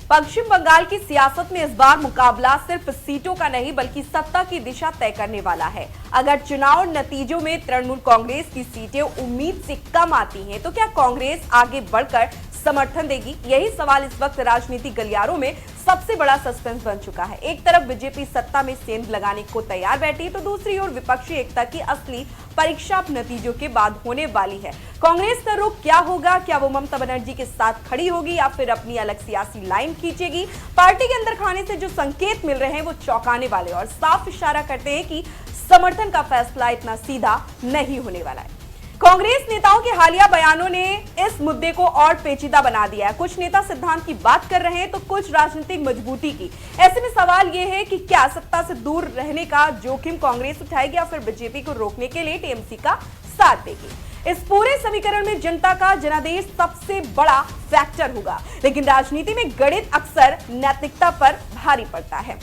पश्चिम बंगाल की सियासत में इस बार मुकाबला सिर्फ सीटों का नहीं बल्कि सत्ता की दिशा तय करने वाला है। अगर चुनाव नतीजों में तृणमूल कांग्रेस की सीटें उम्मीद से कम आती हैं, तो क्या कांग्रेस आगे बढ़कर समर्थन देगी? यही सवाल इस वक्त राजनीतिक गलियारों में सबसे बड़ा सस्पेंस बन चुका है। एक तरफ बीजेपी सत्ता में सेंध लगाने को तैयार बैठी है, तो दूसरी ओर विपक्षी एकता की असली परीक्षा नतीजों के बाद होने वाली है। कांग्रेस का रुख क्या होगा? क्या वो ममता बनर्जी के साथ खड़ी होगी या फिर अपनी अलग सियासी लाइन खींचेगी? पार्टी के अंदर खाने से जो संकेत मिल रहे हैं वो चौंकाने वाले और साफ इशारा करते हैं कि समर्थन का फैसला इतना सीधा नहीं होने वाला है। कांग्रेस नेताओं के हालिया बयानों ने इस मुद्दे को और पेचीदा बना दिया है। कुछ नेता सिद्धांत की बात कर रहे हैं तो कुछ राजनीतिक मजबूती की। ऐसे में सवाल यह है कि क्या सत्ता से दूर रहने का जोखिम कांग्रेस उठाएगी या फिर बीजेपी को रोकने के लिए टीएमसी का साथ देगी? इस पूरे समीकरण में जनता का जनादेश सबसे बड़ा फैक्टर होगा, लेकिन राजनीति में गणित अक्सर नैतिकता पर भारी पड़ता है।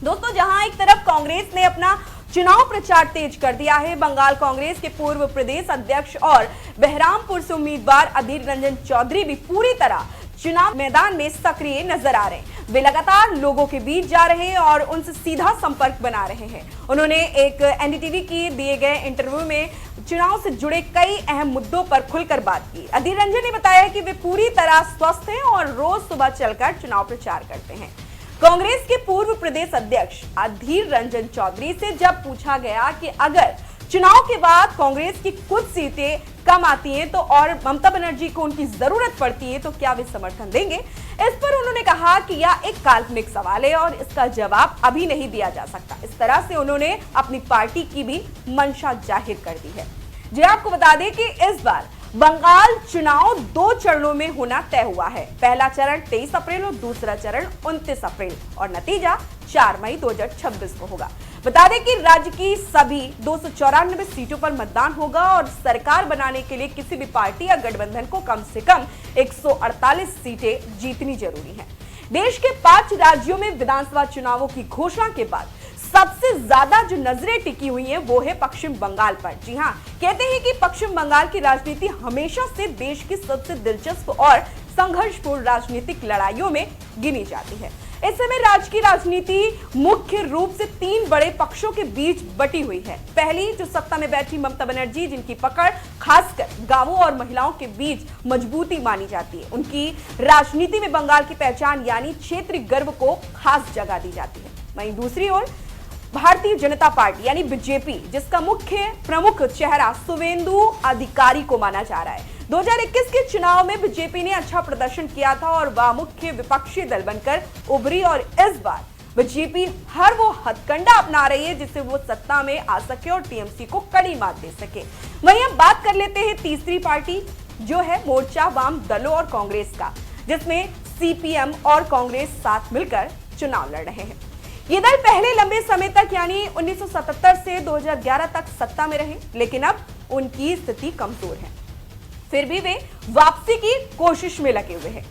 दोस्तों, जहां एक तरफ कांग्रेस ने अपना चुनाव प्रचार तेज कर दिया है, बंगाल कांग्रेस के पूर्व प्रदेश अध्यक्ष और बहरामपुर से उम्मीदवार अधीर रंजन चौधरी भी पूरी तरह चुनाव मैदान में सक्रिय नजर आ रहे हैं। वे लगातार लोगों के बीच जा रहे हैं और उनसे सीधा संपर्क बना रहे हैं। उन्होंने एक एनडीटीवी की दिए गए इंटरव्यू में चुनाव से जुड़े कई अहम मुद्दों पर खुलकर बात की। अधीर रंजन ने बताया कि वे पूरी तरह स्वस्थ हैं और रोज सुबह चलकर चुनाव प्रचार करते हैं। कांग्रेस के पूर्व प्रदेश अध्यक्ष अधीर रंजन चौधरी से जब पूछा गया कि अगर चुनाव के बाद कांग्रेस की कुछ सीटें कम आती हैं तो और ममता बनर्जी को उनकी जरूरत पड़ती है तो क्या वे समर्थन देंगे, इस पर उन्होंने कहा कि यह एक काल्पनिक सवाल है और इसका जवाब अभी नहीं दिया जा सकता। इस तरह से उन्होंने अपनी पार्टी की भी मंशा जाहिर कर दी है। जी आपको बता दें कि इस बार बंगाल चुनाव 2 चरणों में होना तय हुआ है। पहला चरण 23 अप्रैल और दूसरा चरण 29 अप्रैल और नतीजा 4 मई 2026 को होगा। बता दें कि राज्य की सभी 294 सीटों पर मतदान होगा और सरकार बनाने के लिए किसी भी पार्टी या गठबंधन को कम से कम 148 सीटें जीतनी जरूरी है। देश के 5 राज्यों में विधानसभा चुनावों की घोषणा के बाद सबसे ज्यादा जो नजरें टिकी हुई हैं वो है पश्चिम बंगाल पर। जी हां, कहते हैं कि पश्चिम बंगाल की राजनीति हमेशा से देश की सबसे दिलचस्प और संघर्षपूर्ण राजनीतिक लड़ाइयों में गिनी जाती है। इस समय राज्य की राजनीति मुख्य रूप से 3 बड़े पक्षों के बीच बटी हुई है। पहली जो सत्ता में बैठी ममता बनर्जी, जिनकी पकड़ खासकर गांवों और महिलाओं के बीच मजबूती मानी जाती है। उनकी राजनीति में बंगाल की पहचान यानी क्षेत्रीय गर्व को खास जगह दी जाती है। वहीं दूसरी ओर भारतीय जनता पार्टी यानी बीजेपी, जिसका मुख्य प्रमुख चेहरा शुवेंदु अधिकारी को माना जा रहा है। 2021 के चुनाव में बीजेपी ने अच्छा प्रदर्शन किया था और वह मुख्य विपक्षी दल बनकर उभरी और इस बार बीजेपी हर वो हथकंडा अपना रही है जिससे वो सत्ता में आ सके और टीएमसी को कड़ी मात दे सके। वहीं अब बात कर लेते हैं तीसरी पार्टी जो है मोर्चा वाम दलों और कांग्रेस का, जिसमें सीपीएम और कांग्रेस साथ मिलकर चुनाव लड़ रहे हैं। ये दल पहले लंबे समय तक यानी 1977 से 2011 तक सत्ता में रहे, लेकिन अब उनकी स्थिति कमजोर है। फिर भी वे वापसी की कोशिश में लगे हुए हैं।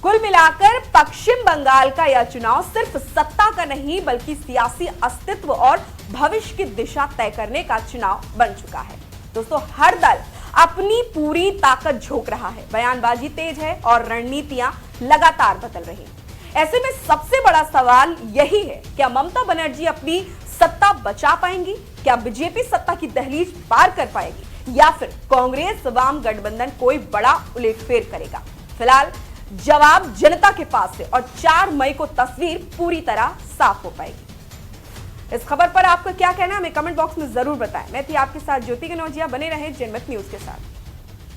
कुल मिलाकर पश्चिम बंगाल का यह चुनाव सिर्फ सत्ता का नहीं बल्कि सियासी अस्तित्व और भविष्य की दिशा तय करने का चुनाव बन चुका है। दोस्तों, हर दल अपनी पूरी ताकत झोंक रहा है, बयानबाजी तेज है और रणनीतियां लगातार बदल रही हैं। ऐसे में सबसे बड़ा सवाल यही है, क्या ममता बनर्जी अपनी सत्ता बचा पाएंगी? क्या बीजेपी सत्ता की दहलीज पार कर पाएगी या फिर कांग्रेस वाम गठबंधन कोई बड़ा उलटफेर करेगा? फिलहाल जवाब जनता के पास है और 4 मई को तस्वीर पूरी तरह साफ हो पाएगी। इस खबर पर आपका क्या कहना है हमें कमेंट बॉक्स में जरूर बताएं। मैं थी आपके साथ ज्योति कनौजिया। बने रहे जनमत न्यूज के साथ।